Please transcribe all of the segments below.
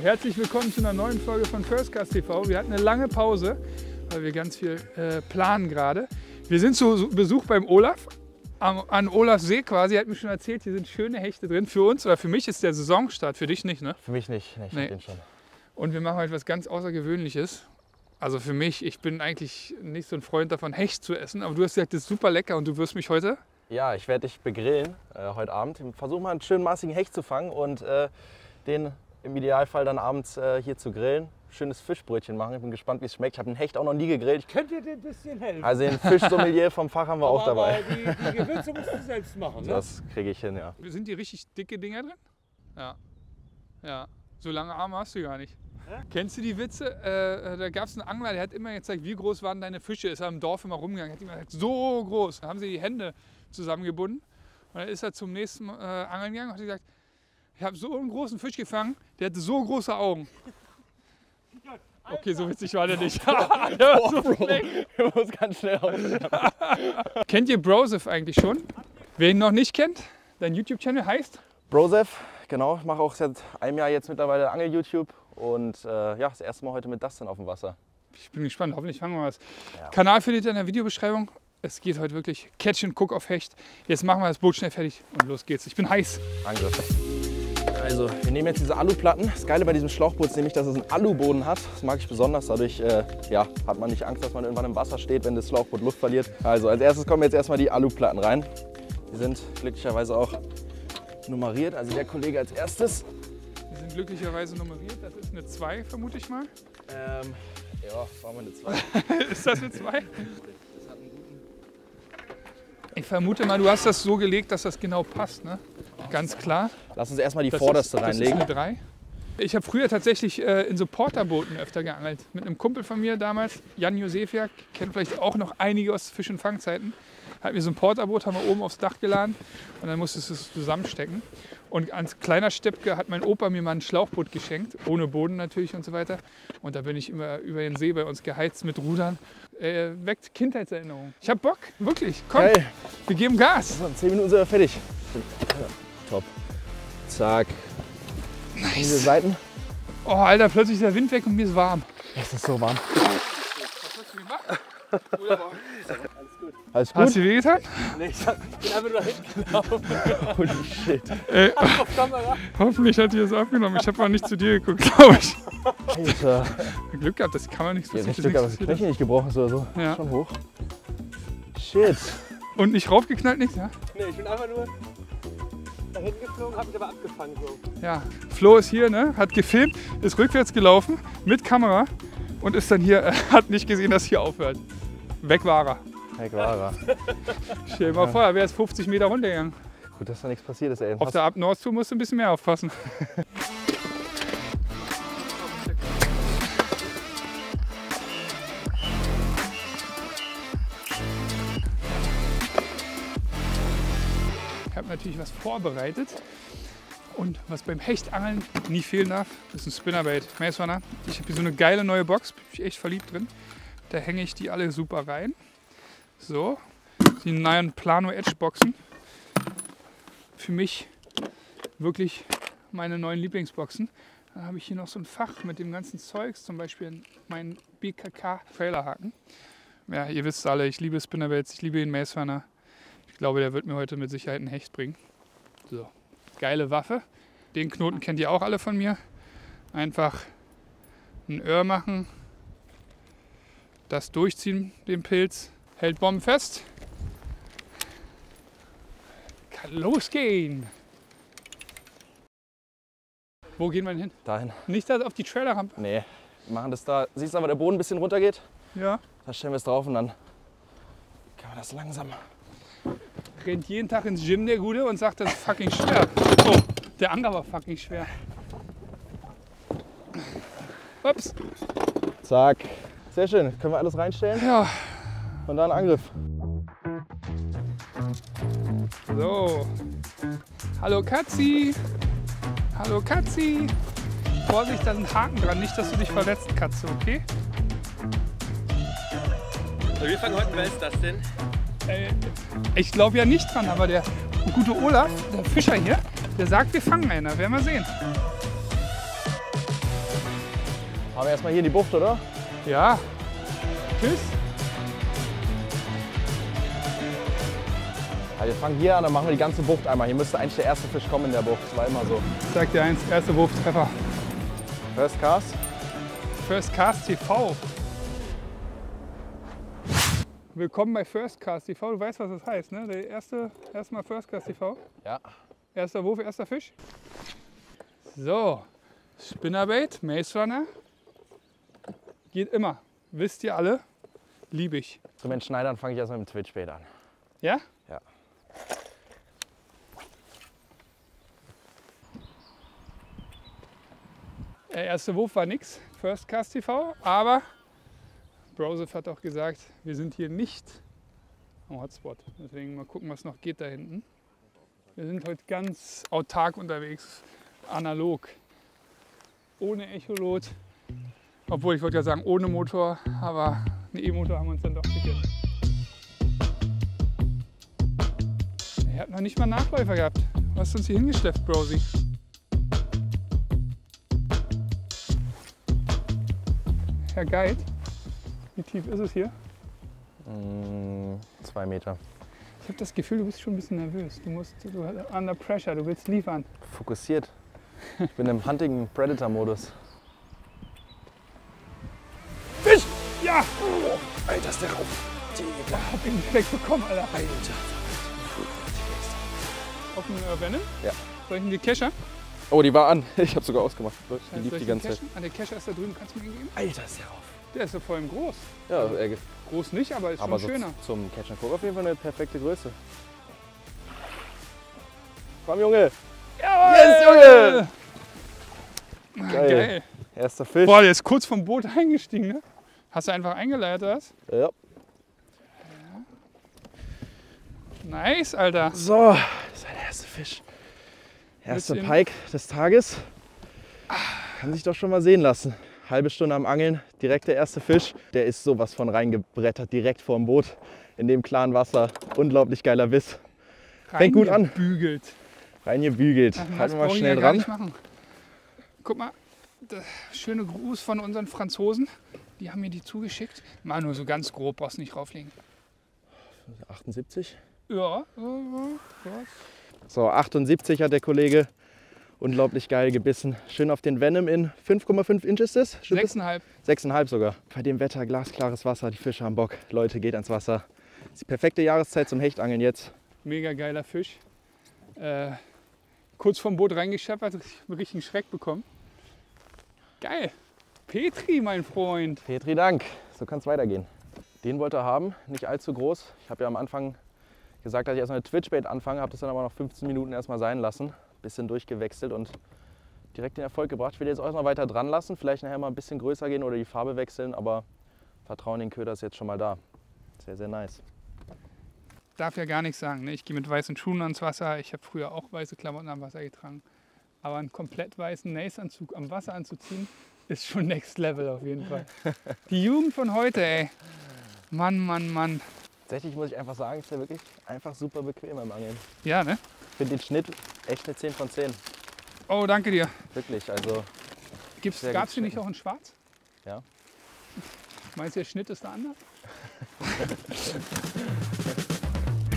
Herzlich willkommen zu einer neuen Folge von Firstcast TV. Wir hatten eine lange Pause, weil wir ganz viel planen gerade. Wir sind zu Besuch beim Olaf, an Olafs See quasi. Er hat mir schon erzählt, hier sind schöne Hechte drin. Für uns oder für mich ist der Saisonstart, für dich nicht, ne? Für mich nicht, ich hab den schon. Und wir machen heute was ganz Außergewöhnliches. Also für mich, ich bin eigentlich nicht so ein Freund davon, Hecht zu essen, aber du hast gesagt, das ist super lecker und du wirst mich heute... Ja, ich werde dich begrillen heute Abend. Versuche mal einen schönen massigen Hecht zu fangen und den im Idealfall dann abends hier zu grillen. Schönes Fischbrötchen machen. Ich bin gespannt, wie es schmeckt. Ich habe den Hecht auch noch nie gegrillt. Könnt ihr dir ein bisschen helfen? Also den Fischsommelier vom Fach haben wir auch dabei. Aber die Gewürze musst du selbst machen, ne? Das kriege ich hin, ja. Sind die richtig dicke Dinger drin? Ja. Ja. So lange Arme hast du gar nicht. Kennst du die Witze? Da gab es einen Angler, der hat immer gezeigt, wie groß waren deine Fische. Ist er im Dorf immer rumgegangen. Hat immer gesagt, so groß. Da haben sie die Hände zusammengebunden. Und dann ist er zum nächsten Angeln gegangen und hat gesagt, ich habe so einen großen Fisch gefangen, der hatte so große Augen. Okay, so witzig war der nicht. Der war so schlecht. Ich muss ganz schnell aufhören. Kennt ihr Broseph eigentlich schon? Wer ihn noch nicht kennt, dein YouTube-Channel heißt? Broseph, genau. Ich mache auch seit einem Jahr jetzt mittlerweile Angel-YouTube. Und ja, das erste Mal heute mit Dustin auf dem Wasser. Ich bin gespannt, hoffentlich fangen wir was. Ja. Kanal findet ihr in der Videobeschreibung. Es geht heute wirklich Catch and Cook auf Hecht. Jetzt machen wir das Boot schnell fertig und los geht's. Ich bin heiß. Angriff. Also, wir nehmen jetzt diese Aluplatten. Das Geile bei diesem Schlauchboot ist nämlich, dass es einen Aluboden hat. Das mag ich besonders. Dadurch ja, hat man nicht Angst, dass man irgendwann im Wasser steht, wenn das Schlauchboot Luft verliert. Also, als erstes kommen jetzt erstmal die Aluplatten rein. Die sind glücklicherweise auch nummeriert. Also der Kollege als erstes. Die sind glücklicherweise nummeriert. Das ist eine 2, vermute ich mal. Ja, machen wir eine 2. Ist das eine 2? Ich vermute mal, du hast das so gelegt, dass das genau passt, ne? Ganz klar. Lass uns erstmal die Das vorderste ist, reinlegen. Das ist eine 3. Ich habe früher tatsächlich in so Porterbooten öfter geangelt. Mit einem Kumpel von mir damals, Jan Josefiak, kennt vielleicht auch noch einige aus Fisch- und Fangzeiten. Hat mir so ein Porterboot, haben wir oben aufs Dach geladen und dann musstest du es zusammenstecken. Und als kleiner Steppke hat mein Opa mir mal ein Schlauchboot geschenkt, ohne Boden natürlich und so weiter. Und da bin ich immer über den See bei uns geheizt mit Rudern. Weckt Kindheitserinnerungen. Ich hab Bock, wirklich. Komm, Geil. wir geben Gas. So, in 10 Minuten sind wir fertig. Ja, top. Zack. Nice. Diese Seiten. Oh, Alter, plötzlich ist der Wind weg und mir ist warm. Es ist so warm. Was hast du gemacht? Alles gut? Hast du wehgetan? Nee, ich bin einfach nur hinten gelaufen. Holy shit. Auf Kamera. Hoffentlich hat die das aufgenommen. Ich habe mal nicht zu dir geguckt, glaube ich. Alter. Glück gehabt, das kann man nicht so Ja, Glück, aber das Knöchel nicht gebrochen ist oder so. Ja. Schon hoch. Shit. Und nicht raufgeknallt, nichts, ja? Nee, ich bin einfach nur dahin geflogen, hab mich aber abgefangen. So. Ja. Flo ist hier, ne? Hat gefilmt, ist rückwärts gelaufen mit Kamera und ist dann hier, hat nicht gesehen, dass hier aufhört. Weg war er. Weg war er. Stell dir mal vor, er wäre jetzt 50 Meter runtergegangen. Gut, dass da nichts passiert ist, ey. Auf der Ab-Nord-Tour musst du ein bisschen mehr aufpassen. Ich habe natürlich was vorbereitet und was beim Hechtangeln nie fehlen darf, ist ein Spinnerbait. Macewanner. Ich habe hier so eine geile neue Box, bin ich echt verliebt drin. Da hänge ich die alle super rein. So, die neuen Plano Edge Boxen. Für mich wirklich meine neuen Lieblingsboxen. Dann habe ich hier noch so ein Fach mit dem ganzen Zeugs, zum Beispiel meinen BKK Trailerhaken. Ja, ihr wisst alle, ich liebe Spinnerbaits, ich liebe den Macewanner. Ich glaube, der wird mir heute mit Sicherheit einen Hecht bringen. So, geile Waffe. Den Knoten kennt ihr auch alle von mir. Einfach ein Öhr machen, das durchziehen, den Pilz, hält bombenfest. Kann losgehen. Wo gehen wir denn hin? Dahin. Nicht da auf die Trailerrampe. Nee, wir machen das da. Siehst du, aber der Boden ein bisschen runter geht? Ja. Da stellen wir es drauf und dann kann man das langsam. Rennt jeden Tag ins Gym der Gute und sagt, das ist fucking schwer. Oh, der Angler war fucking schwer. Ups. Zack. Sehr schön. Können wir alles reinstellen? Ja. Und dann Angriff. So. Hallo Katzi. Hallo Katzi. Vorsicht, da sind Haken dran. Nicht, dass du dich verletzt, Katze, okay? Wir fangen heute, wer ist das denn? Ich glaube ja nicht dran, aber der gute Olaf, der Fischer hier, der sagt, wir fangen einer. Werden wir sehen. Fahren wir erstmal hier in die Bucht, oder? Ja. Tschüss. Ja, wir fangen hier an, dann machen wir die ganze Bucht einmal. Hier müsste eigentlich der erste Fisch kommen in der Bucht. Das war immer so. Ich sag dir eins, erster Wurftreffer. First Cast. First Cast TV. Willkommen bei First Cast TV. Du weißt, was das heißt, ne? Der erstmal First Cast TV. Ja. Erster Wurf, erster Fisch. So, Spinnerbait, Maze Runner. Geht immer. Wisst ihr alle? Liebe ich. Zu den Schneidern fange ich erstmal mit dem Twitchbait an. Ja? Ja. Der erste Wurf war nix, First Cast TV, aber Broseph hat auch gesagt, wir sind hier nicht am Hotspot. Deswegen mal gucken, was noch geht da hinten. Wir sind heute ganz autark unterwegs, analog, ohne Echolot. Obwohl, ich wollte ja sagen, ohne Motor, aber einen E-Motor haben wir uns dann doch gegönnt. Er hat noch nicht mal einen Nachläufer gehabt. Du hast uns hier hingeschleppt, Brosi. Herr Guide, wie tief ist es hier? 2 Meter. Ich habe das Gefühl, du bist schon ein bisschen nervös. Du under pressure, du willst liefern. Fokussiert. Ich bin im Hunting Predator Modus. Fisch! Ja! Oh, Alter, ist der rauf. Ich hab ihn direkt bekommen, Alter. Alter. Auf dem Venom? Ja. Soll ich ihn die Kescher? Oh, die war an. Ich habe sogar ausgemacht. Die lief die ganze Zeit. An der Kescher ist da drüben, kannst du mir ihn geben? Alter, ist der rauf. Der ist ja vor allem groß. Ja, Groß nicht, aber ist aber schon so schöner. zum Catch and Cook auf jeden Fall eine perfekte Größe. Komm, Junge! Jawohl! Yes, Junge! Geil. Erster Fisch. Boah, der ist kurz vom Boot eingestiegen, ne? Hast du einfach eingeleitet, was? Ja. Nice, Alter. So, das ist der erste Fisch. Erster Bisschen- Pike des Tages. Kann sich doch schon mal sehen lassen. Halbe Stunde am Angeln, direkt der erste Fisch. Der ist sowas von reingebrettert, direkt vorm Boot. In dem klaren Wasser. Unglaublich geiler Biss. Fängt gut an. Bügelt. Reingebügelt. Halten wir mal schnell dran. Guck mal, der schöne Gruß von unseren Franzosen. Die haben mir die zugeschickt. Mal nur so ganz grob, brauchst nicht rauflegen. 78. Ja. So, 78 hat der Kollege. Unglaublich geil gebissen. Schön auf den Venom in 5,5 Inch ist das? 6,5. 6,5 sogar. Bei dem Wetter glasklares Wasser, die Fische haben Bock. Leute, geht ans Wasser. Das ist die perfekte Jahreszeit zum Hechtangeln jetzt. Mega geiler Fisch. Kurz vom Boot reingescheppert, einen richtigen Schreck bekommen. Geil. Petri, mein Freund. Petri, Dank. So kann es weitergehen. Den wollte er haben, nicht allzu groß. Ich habe ja am Anfang gesagt, dass ich erstmal mit Twitchbait anfange, habe das dann aber noch 15 Minuten erstmal sein lassen. Bisschen durchgewechselt und direkt den Erfolg gebracht. Ich will jetzt auch noch weiter dran lassen, vielleicht nachher mal ein bisschen größer gehen oder die Farbe wechseln, aber Vertrauen in den Köder ist jetzt schon mal da. Sehr, sehr nice. Darf ja gar nichts sagen. Ne? Ich gehe mit weißen Schuhen ans Wasser. Ich habe früher auch weiße Klamotten am Wasser getragen. Aber einen komplett weißen Nace-Anzug am Wasser anzuziehen, ist schon Next Level auf jeden Fall. Die Jugend von heute, ey. Mann, Mann, Mann. Tatsächlich muss ich einfach sagen, ist ja wirklich einfach super bequem beim Angeln. Ja, ne? Ich finde den Schnitt echt eine 10 von 10. Oh, danke dir. Wirklich, also sehr Gab es gut die nicht auch in schwarz? ja. Meinst du, der Schnitt ist da anders?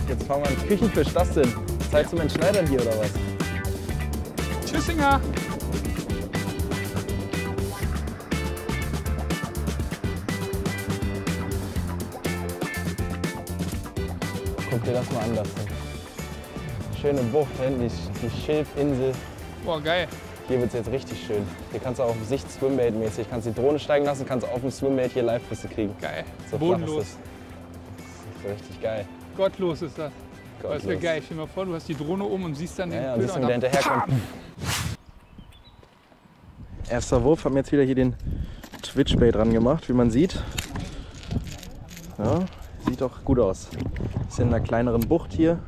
Jetzt fangen wir an. Küchenfisch, das denn? Zeit zum Entschneidern hier oder was? Tschüssinger! Guck dir das mal an, das denn. Schöne Bucht, hinten die Schilfinsel. Boah, geil. Hier wird es jetzt richtig schön. Hier kannst du auch auf Sicht Swimbait-mäßig, kannst die Drohne steigen lassen, kannst auf dem Swimbait hier Live-Bisse kriegen. Geil. So flach ist Bodenlos. das. Das ist richtig geil. Gottlos ist das. Das wäre Gottlos. geil. Stell dir mal vor, du hast die Drohne oben und siehst dann den Ja, ja, Köder siehst du, und wie der dann hinterherkommt. Erster Wurf, haben jetzt wieder hier den Twitchbait dran gemacht, wie man sieht. Ja, sieht doch gut aus. Ist in einer kleineren Bucht hier.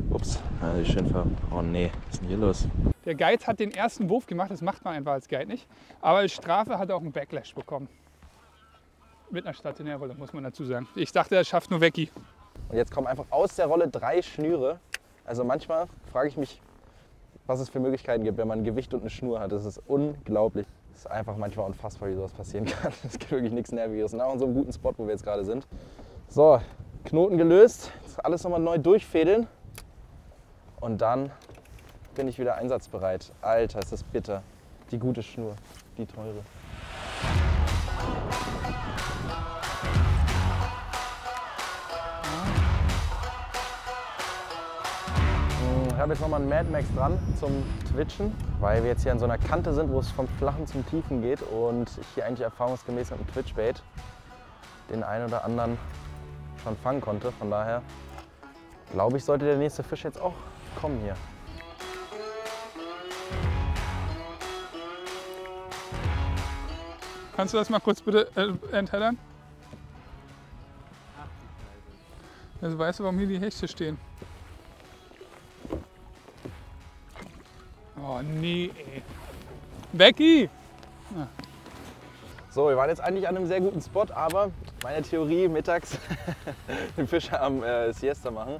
Ups, die schön ver... Oh nee, was ist denn hier los? Der Guide hat den ersten Wurf gemacht, das macht man einfach als Guide nicht. Aber als Strafe hat er auch einen Backlash bekommen. Mit einer Stationärrolle, muss man dazu sagen. Ich dachte, er schafft nur Wecki. Und jetzt kommen einfach aus der Rolle 3 Schnüre. Also manchmal frage ich mich, was es für Möglichkeiten gibt, wenn man ein Gewicht und eine Schnur hat. Das ist unglaublich. ist einfach manchmal unfassbar, wie sowas passieren kann. Es gibt wirklich nichts Nerviges. Nach so einem guten Spot, wo wir jetzt gerade sind. So, Knoten gelöst. Jetzt alles nochmal neu durchfädeln. Und dann bin ich wieder einsatzbereit. Alter, ist das bitter. Die gute Schnur, die teure. Ich habe jetzt nochmal einen Mad Max dran zum Twitchen, weil wir jetzt hier an so einer Kante sind, wo es vom Flachen zum Tiefen geht und ich hier eigentlich erfahrungsgemäß mit dem Twitchbait den einen oder anderen schon fangen konnte. Von daher glaube ich, sollte der nächste Fisch jetzt auch kommen hier. Kannst du das mal kurz bitte enthellern? Also weißt du, warum hier die Hechte stehen? Oh nee, ey. Becky! Ah. So, wir waren jetzt eigentlich an einem sehr guten Spot, aber meine Theorie, mittags den Fisch am Siesta machen.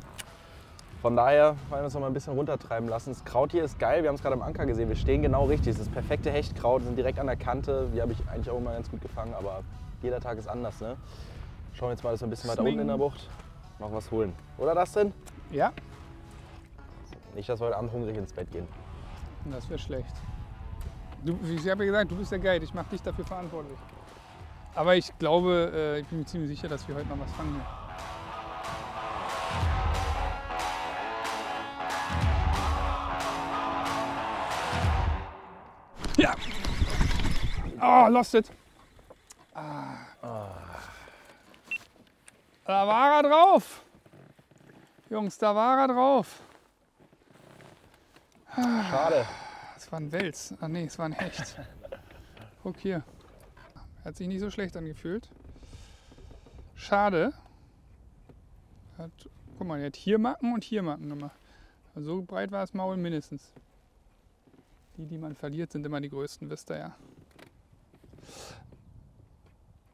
Von daher wollen wir uns noch mal ein bisschen runtertreiben lassen. Das Kraut hier ist geil, wir haben es gerade am Anker gesehen, wir stehen genau richtig. Das ist das perfekte Hechtkraut, sind direkt an der Kante. Die habe ich eigentlich auch immer ganz gut gefangen, aber jeder Tag ist anders. Ne? Schauen wir jetzt mal, dass wir ein bisschen weiter unten in der Bucht noch was holen. Oder das denn? Ja? Nicht, dass wir heute Abend hungrig ins Bett gehen. Das wäre schlecht. Du, ich habe ja gesagt, du bist der Guide, ich mache dich dafür verantwortlich. Aber ich glaube, ich bin mir ziemlich sicher, dass wir heute noch was fangen. Ja! Oh, lost it! Ah. Da war er drauf! Jungs, da war er drauf! Schade. Das war ein Wels. Ah nee, es war ein Hecht. Guck hier. Hat sich nicht so schlecht angefühlt. Schade. Guck mal, er hat hier Macken und hier Macken gemacht. Also so breit war das Maul mindestens. Die man verliert, sind immer die größten, wisst ihr ja.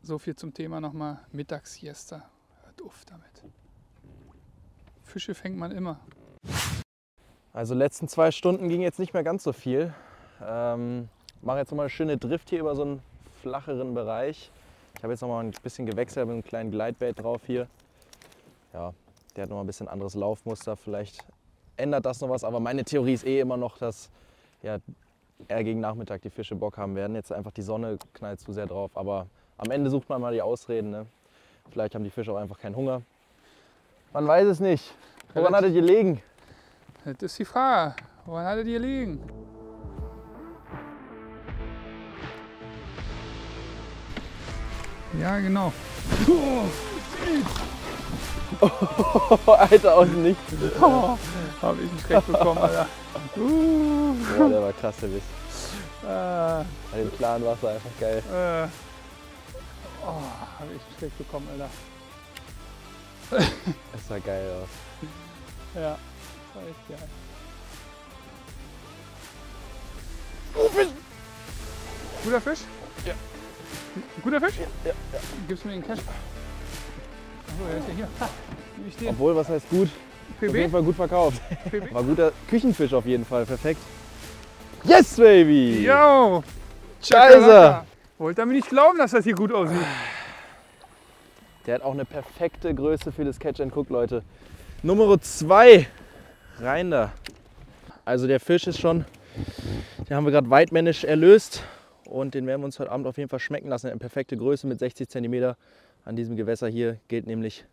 So viel zum Thema nochmal Mittagssiesta. Hört auf damit. Fische fängt man immer. Also letzten 2 Stunden ging jetzt nicht mehr ganz so viel. Mache jetzt nochmal eine schöne Drift hier über so einen flacheren Bereich. Ich habe jetzt nochmal ein bisschen gewechselt mit einem kleinen Gleitbait drauf hier. Ja, der hat nochmal ein bisschen anderes Laufmuster. Vielleicht ändert das noch was, aber meine Theorie ist eh immer noch, dass ja, eher gegen Nachmittag die Fische Bock haben werden. Jetzt einfach die Sonne knallt zu sehr drauf, aber am Ende sucht man mal die Ausreden. Ne? Vielleicht haben die Fische auch einfach keinen Hunger. Man weiß es nicht. Woran hattet ihr gelegen? Das ist die Frage. Woran hattet ihr liegen? Ja, genau. Oh, Alter, aus dem Nichts. Oh, habe ich einen Schreck bekommen, Alter. Boah, der war krass, der Biss. Bei dem klaren Wasser einfach geil. Oh, habe ich einen Schreck bekommen, Alter. Das sah geil aus. Ja, das war echt geil. Oh, Fisch! Guter Fisch? Ja. Guter Fisch? Ja. Gibst du mir den Cash? Achso, der ist ja hier. Ha, nehme ich den. Obwohl, was heißt gut? Auf jeden PB? Fall gut verkauft. PB? War guter Küchenfisch auf jeden Fall, perfekt. Yes, baby! Yo! Scheiße! Wollt damit nicht glauben, dass das hier gut aussieht. Der hat auch eine perfekte Größe für das Catch and Cook, Leute. Nummer 2. Rein da. Also der Fisch ist schon, den haben wir gerade weitmännisch erlöst. Und den werden wir uns heute Abend auf jeden Fall schmecken lassen. Eine perfekte Größe mit 60 cm. An diesem Gewässer hier gilt nämlich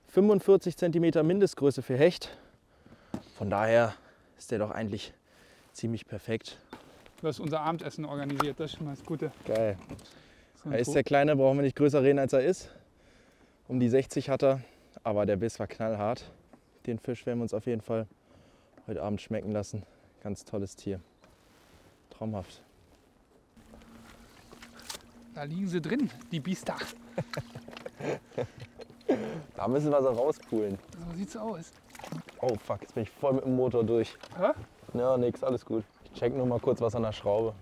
45 cm Mindestgröße für Hecht. Von daher ist der doch eigentlich ziemlich perfekt. Du hast unser Abendessen organisiert, das ist schon mal das Gute. Geil. So Er ist der Kleine, brauchen wir nicht größer reden, als er ist. Um die 60 hat er, aber der Biss war knallhart. Den Fisch werden wir uns auf jeden Fall heute Abend schmecken lassen. Ganz tolles Tier. Traumhaft. Da liegen sie drin, die Biester. Da müssen wir sie rauspulen. So sieht's aus. Oh fuck, jetzt bin ich voll mit dem Motor durch. Hä? Ja, nix, alles gut. Ich check nur mal kurz was an der Schraube.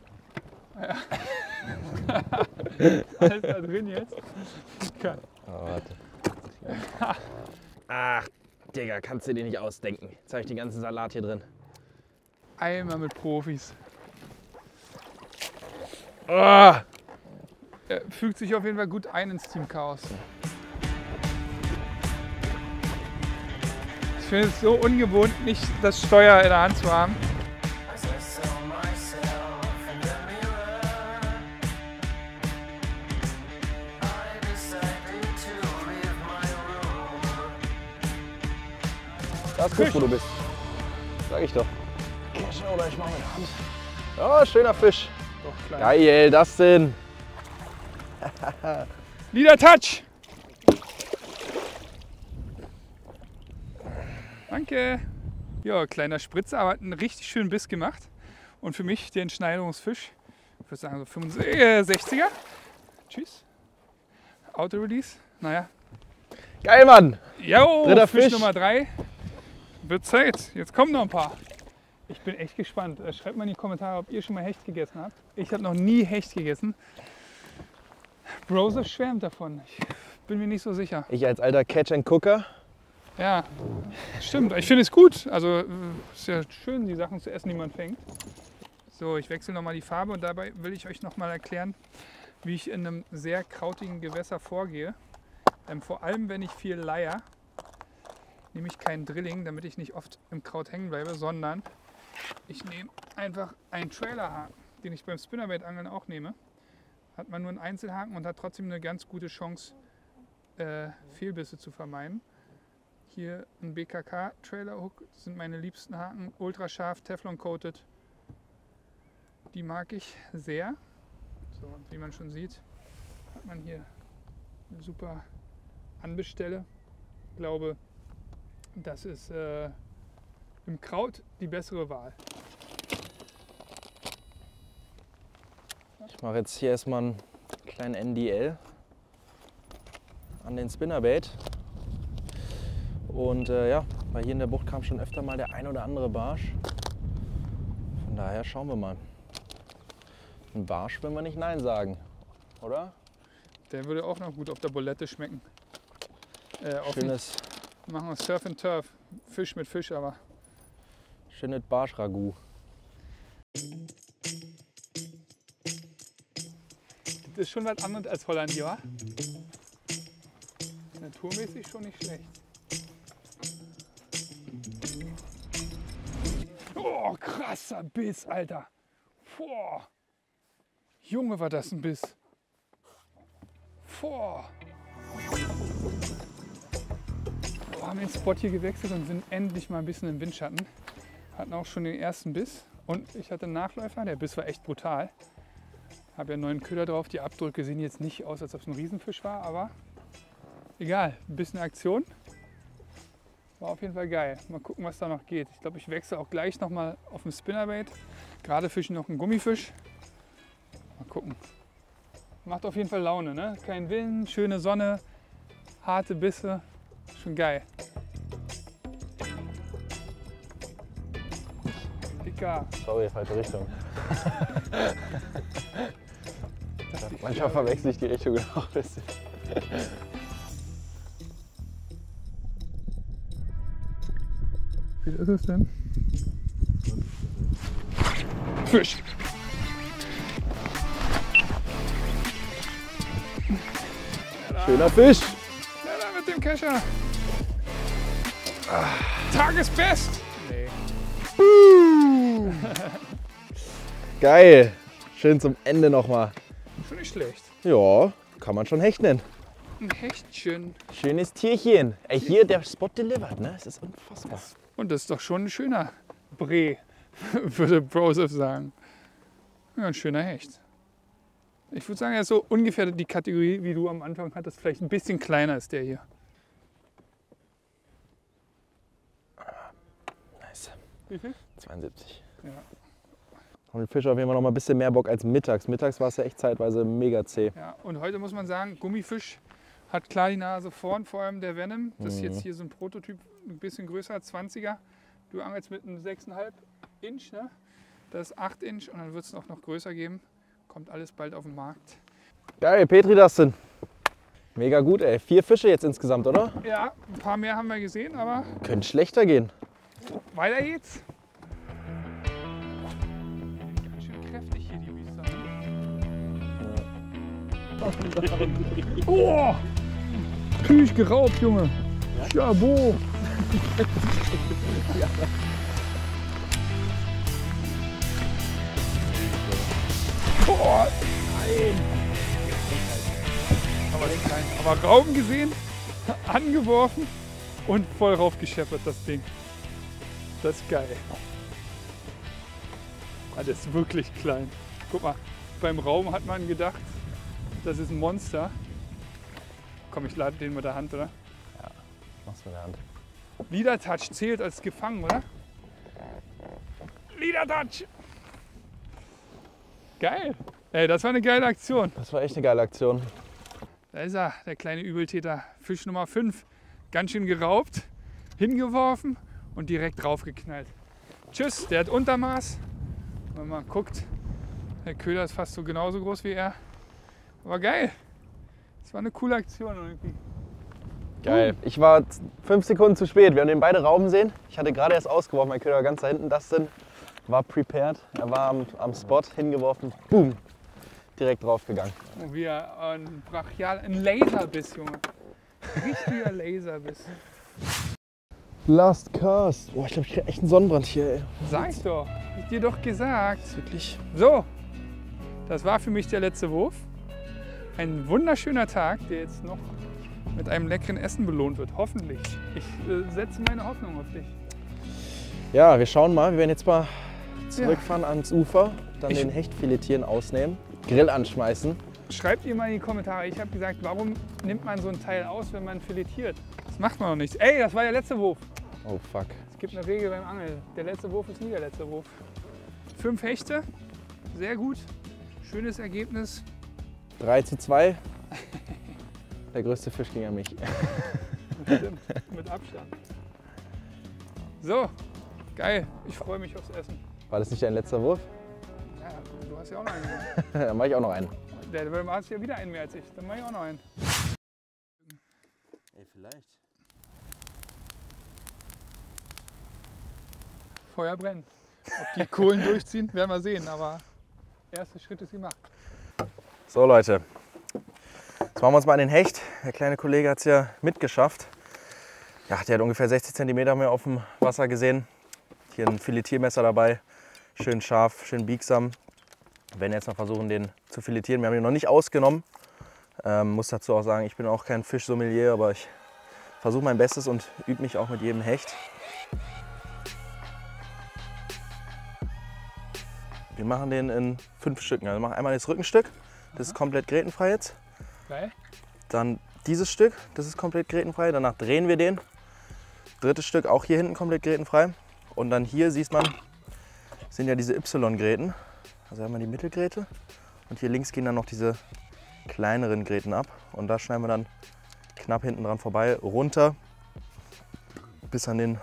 Alles da drin jetzt? Geil. Oh, warte. Ach, Digga, kannst du dir nicht ausdenken. Jetzt habe ich den ganzen Salat hier drin. Einmal mit Profis. Ah. Er fügt sich auf jeden Fall gut ein ins Team Chaos. Ich finde es so ungewohnt, nicht das Steuer in der Hand zu haben. Das ist gut, wo du bist. Sag ich doch. Oder ich mach mit Hand. Ja, schöner Fisch. Doch, klein. Geil, das denn. Leader Touch! Danke! Ja, kleiner Spritzer, aber hat einen richtig schönen Biss gemacht. Und für mich der Entschneidungsfisch, ich würde sagen so 65er. Tschüss. Auto-Release. Naja. Geil, Mann. Jo, Dritter Fisch Fisch. Nummer 3. Wird Zeit. Jetzt kommen noch ein paar. Ich bin echt gespannt. Schreibt mal in die Kommentare, ob ihr schon mal Hecht gegessen habt. Ich habe noch nie Hecht gegessen. Brose schwärmt davon. Ich bin mir nicht so sicher. Ich als alter Catch-and-Cooker. Ja, stimmt. Ich finde es gut. Also ist ja schön, die Sachen zu essen, die man fängt. So, ich wechsle nochmal die Farbe und dabei will ich euch nochmal erklären, wie ich in einem sehr krautigen Gewässer vorgehe. Vor allem, wenn ich viel leier, nehme ich keinen Drilling, damit ich nicht oft im Kraut hängen bleibe, sondern ich nehme einfach einen Trailerhaken, den ich beim Spinnerbait-Angeln auch nehme. Hat man nur einen Einzelhaken und hat trotzdem eine ganz gute Chance, Fehlbisse zu vermeiden. Hier ein BKK Trailer Hook, das sind meine liebsten Haken, ultrascharf, Teflon coated. Die mag ich sehr. So, und wie man schon sieht, hat man hier eine super Anbestelle. Ich glaube, das ist im Kraut die bessere Wahl. Ich mache jetzt hier erstmal einen kleinen NDL an den Spinnerbait. Und ja, weil hier in der Bucht kam schon öfter mal der ein oder andere Barsch. Von daher schauen wir mal. Ein Barsch will man nicht Nein sagen, oder? Der würde auch noch gut auf der Bulette schmecken. Schönes, Machen wir Surf and Turf. Fisch mit Fisch aber. schönes Barsch-Ragout. Das ist schon was anderes als Holland hier, wa? Naturmäßig schon nicht schlecht. Oh, krasser Biss, Alter. Boah. Junge, war das ein Biss. Boah. Wir haben den Spot hier gewechselt und sind endlich mal ein bisschen im Windschatten. Hatten auch schon den ersten Biss. Und ich hatte einen Nachläufer, der Biss war echt brutal. Habe ja einen neuen Köder drauf. Die Abdrücke sehen jetzt nicht aus, als ob es ein Riesenfisch war, aber egal. Ein bisschen Aktion. War auf jeden Fall geil. Mal gucken, was da noch geht. Ich glaube, ich wechsle auch gleich nochmal auf den Spinnerbait. Gerade fische ich noch einen Gummifisch. Mal gucken. Macht auf jeden Fall Laune, ne? Kein Wind, schöne Sonne, harte Bisse. Schon geil. Dicker. Sorry, falsche Richtung. Manchmal verwechsel ich die Richtung auch ein bisschen. Wie ist es denn? Fisch. Schöner Fisch. Schneller mit dem Kescher. Tagesbest. Nee. Geil. Schön zum Ende nochmal. Schon nicht schlecht. Ja, kann man schon Hecht nennen. Ein Hechtchen. Schönes Tierchen. Ey, hier der Spot delivered, ne? Es ist unfassbar. Und das ist doch schon ein schöner Bre, würde Broseph sagen. Ja, ein schöner Hecht. Ich würde sagen, er ist so ungefähr die Kategorie, wie du am Anfang hattest. Vielleicht ein bisschen kleiner ist der hier. Nice. Wie viel? 72. Ja. Und den Fisch auf jeden Fall noch mal ein bisschen mehr Bock als mittags. Mittags war es ja echt zeitweise mega zäh. Ja, und heute muss man sagen, Gummifisch hat klar die Nase vorn, vor allem der Venom. Das ist jetzt hier so ein Prototyp, ein bisschen größer, 20er. Du angelst mit einem 6,5 Inch, ne? Das ist 8 Inch und dann wird es noch größer geben. Kommt alles bald auf den Markt. Geil, Petri Dustin. Mega gut, ey. 4 Fische jetzt insgesamt, oder? Ja, ein paar mehr haben wir gesehen, aber Könnte schlechter gehen. weiter geht's. Ganz schön kräftig hier die Biester. Oh! Tüch geraubt, Junge. Chabot. Oh, nein. Aber Rauben gesehen, angeworfen und voll raufgescheppert, das Ding. Das ist geil. Ah, das ist wirklich klein. Guck mal, beim Rauben hat man gedacht, das ist ein Monster. Komm, ich lade den mit der Hand, oder? Ja, mach's mit der Hand. Leader-Touch zählt als gefangen, oder? Leader-Touch! Geil! Ey, das war eine geile Aktion. Das war echt eine geile Aktion. Da ist er, der kleine Übeltäter. Fisch Nummer 5. Ganz schön geraubt, hingeworfen und direkt draufgeknallt. Tschüss, der hat Untermaß. Wenn man mal guckt, der Köder ist fast so genauso groß wie er. Aber geil. Das war eine coole Aktion irgendwie. Geil. Ich war 5 Sekunden zu spät. Wir haben den beide rauben sehen. Ich hatte gerade erst ausgeworfen, mein Köder war ganz da hinten. Dustin war prepared. Er war am Spot hingeworfen. Boom. Direkt draufgegangen. Und wie ein Laserbiss, Junge. Richtiger Laserbiss. Last Cast. Boah, ich glaube, ich kriege echt einen Sonnenbrand hier, ey. Sag ich doch. Hab ich dir doch gesagt. Wirklich. So, das war für mich der letzte Wurf. Ein wunderschöner Tag, der jetzt noch mit einem leckeren Essen belohnt wird. Hoffentlich. Ich setze meine Hoffnung auf dich. Ja, wir schauen mal. Wir werden jetzt mal zurückfahren ans Ufer, dann den Hecht filetieren, ausnehmen, Grill anschmeißen. Schreibt ihr mal in die Kommentare. Ich habe gesagt, warum nimmt man so ein Teil aus, wenn man filetiert? Das macht man noch nicht. Ey, das war der letzte Wurf. Oh fuck. Es gibt eine Regel beim Angeln. Der letzte Wurf ist nie der letzte Wurf. 5 Hechte. Sehr gut. Schönes Ergebnis. 3:2. Der größte Fisch ging an mich. Stimmt, mit Abstand. So, geil. Ich freue mich aufs Essen. War das nicht dein letzter Wurf? Ja, du hast ja auch noch einen gemacht. Dann mache ich auch noch einen. Du hast ja wieder einen mehr als ich. Dann mache ich auch noch einen. Ey, vielleicht. Feuer brennt. Ob die Kohlen durchziehen, werden wir sehen. Aber der erste Schritt ist gemacht. So Leute, jetzt machen wir uns mal an den Hecht. Der kleine Kollege hat es ja mitgeschafft. Ja, der hat ungefähr 60 cm mehr auf dem Wasser gesehen. Hier ein Filetiermesser dabei. Schön scharf, schön biegsam. Wir werden jetzt mal versuchen, den zu filetieren. Wir haben ihn noch nicht ausgenommen. Muss dazu auch sagen, ich bin auch kein Fischsommelier, aber ich versuche mein Bestes und übe mich auch mit jedem Hecht. Wir machen den in 5 Stücken. Also wir machen einmal das Rückenstück, das ist komplett grätenfrei jetzt. Geil. Dann dieses Stück, das ist komplett grätenfrei. Danach drehen wir den. Drittes Stück auch hier hinten komplett grätenfrei. Und dann hier sieht man, sind ja diese Y-Gräten. Also haben wir die Mittelgräte. Und hier links gehen dann noch diese kleineren Gräten ab. Und da schneiden wir dann knapp hinten dran vorbei, runter bis an den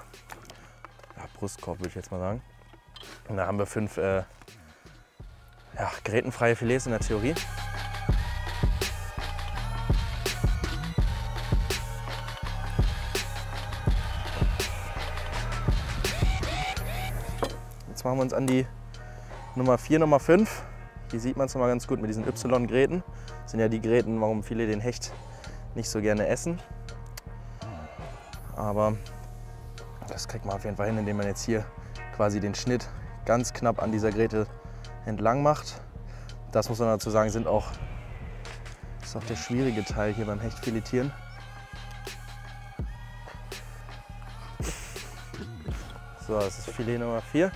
Brustkorb, würde ich jetzt mal sagen. Und da haben wir 5 grätenfreie Filets in der Theorie. Jetzt machen wir uns an die Nummer 4, Nummer 5. Hier sieht man es nochmal ganz gut mit diesen Y-Gräten. Das sind ja die Gräten, warum viele den Hecht nicht so gerne essen. Aber das kriegt man auf jeden Fall hin, indem man jetzt hier quasi den Schnitt ganz knapp an dieser Gräte entlang macht. Das muss man dazu sagen, ist auch der schwierige Teil hier beim Hechtfiletieren. So, das ist Filet Nummer 4.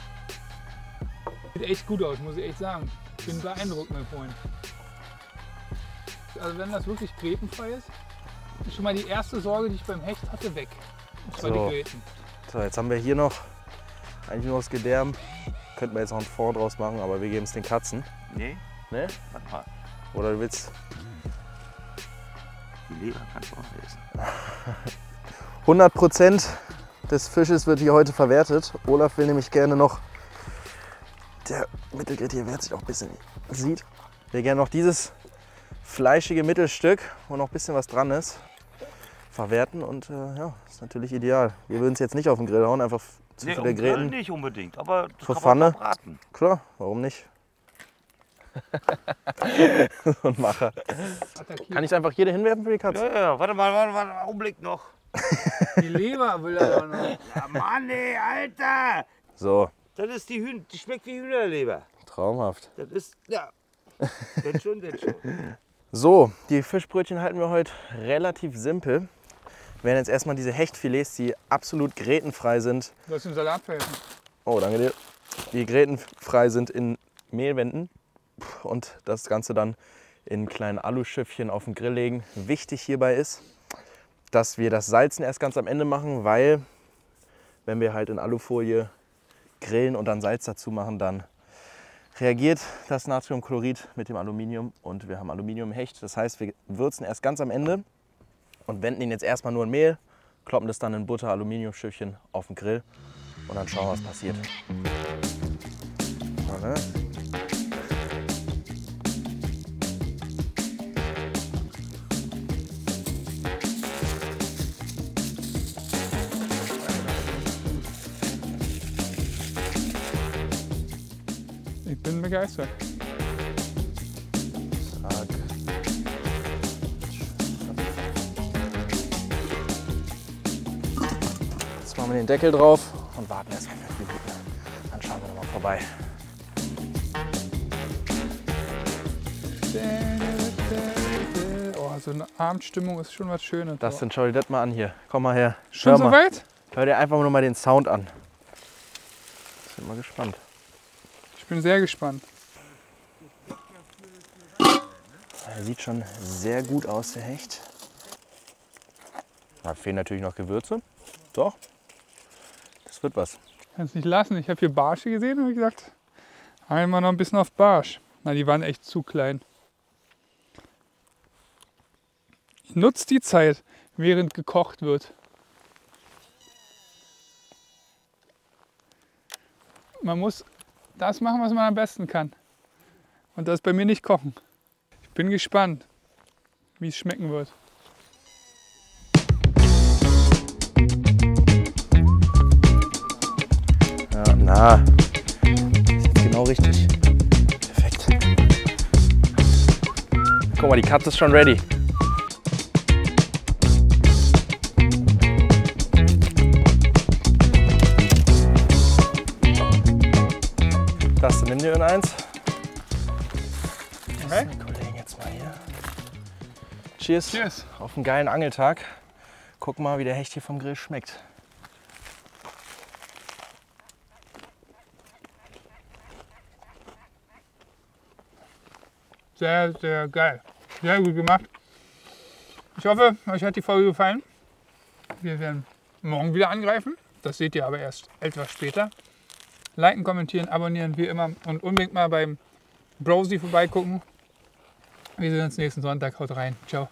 Sieht echt gut aus, muss ich echt sagen. Ich bin beeindruckt, mein Freund. Also wenn das wirklich grätenfrei ist schon mal die erste Sorge, die ich beim Hecht hatte, weg. Und zwar die Gräten. So, jetzt haben wir hier noch eigentlich nur das Gedärm. Könnten wir jetzt noch einen Fond draus machen, aber wir geben es den Katzen. Nee, Ne? warte mal. Oder du willst Die Leber kannst du auch essen. 100% des Fisches wird hier heute verwertet. Olaf will nämlich gerne noch, der Mittelgräte hier, wer sich auch ein bisschen sieht, will gerne noch dieses fleischige Mittelstück, wo noch ein bisschen was dran ist, verwerten und ja, ist natürlich ideal. Wir würden es jetzt nicht auf den Grill hauen, einfach zu viele Gräten. Nicht unbedingt, aber das Für kann Pfanne. man braten. Klar, warum nicht? So ein Macher. Kann ich einfach hier hinwerfen für die Katze? Ja, warte mal, Augenblick noch. Die Leber will er doch noch. Ja, Mann, ey, Alter! So, Das ist die schmeckt wie Hühnerleber. traumhaft. Das ist, ja. Das schon. So, die Fischbrötchen halten wir heute relativ simpel. Wir werden jetzt erstmal diese Hechtfilets, die absolut grätenfrei sind. Du hast den Salat vergessen. Oh, danke dir. Die grätenfrei sind, in Mehl wenden und das Ganze dann in kleinen Aluschiffchen auf den Grill legen. Wichtig hierbei ist, dass wir das Salzen erst ganz am Ende machen, weil wenn wir halt in Alufolie grillen und dann Salz dazu machen, dann reagiert das Natriumchlorid mit dem Aluminium und wir haben Aluminiumhecht. Das heißt, wir würzen erst ganz am Ende und wenden ihn jetzt erstmal nur in Mehl, kloppen das dann in Butter, Aluminiumstückchen auf den Grill und dann schauen wir, was passiert. Warte. Ich bin begeistert. Zack. Jetzt machen wir den Deckel drauf und warten erst mal 5 Minuten. Dann schauen wir nochmal vorbei. Oh, so eine Abendstimmung ist schon was Schönes. Dustin, schau dir das mal an hier. Komm mal her. Schon Hör mal. soweit? Hör dir einfach nur mal den Sound an. Ich bin mal gespannt. Ich bin sehr gespannt. Er sieht schon sehr gut aus, der Hecht. Da fehlen natürlich noch Gewürze. Doch, das wird was. Kann es nicht lassen. Ich habe hier Barsche gesehen und habe gesagt, einmal noch ein bisschen auf Barsch. Na, die waren echt zu klein. Nutzt die Zeit, während gekocht wird. Man muss das machen, was man am besten kann. Und das ist bei mir nicht kochen. Ich bin gespannt, wie es schmecken wird. Ja, na, ist jetzt genau richtig. Perfekt. Guck mal, die Katze ist schon ready. Das, nimm dir eins. Okay. Die Kollegen jetzt mal hier. Cheers. Cheers. Auf einen geilen Angeltag. Guck mal, wie der Hecht hier vom Grill schmeckt. Sehr, sehr geil. Sehr gut gemacht. Ich hoffe, euch hat die Folge gefallen. Wir werden morgen wieder angreifen. Das seht ihr aber erst etwas später. Liken, kommentieren, abonnieren wie immer und unbedingt mal beim Brosy vorbeigucken. Wir sehen uns nächsten Sonntag. Haut rein. Ciao.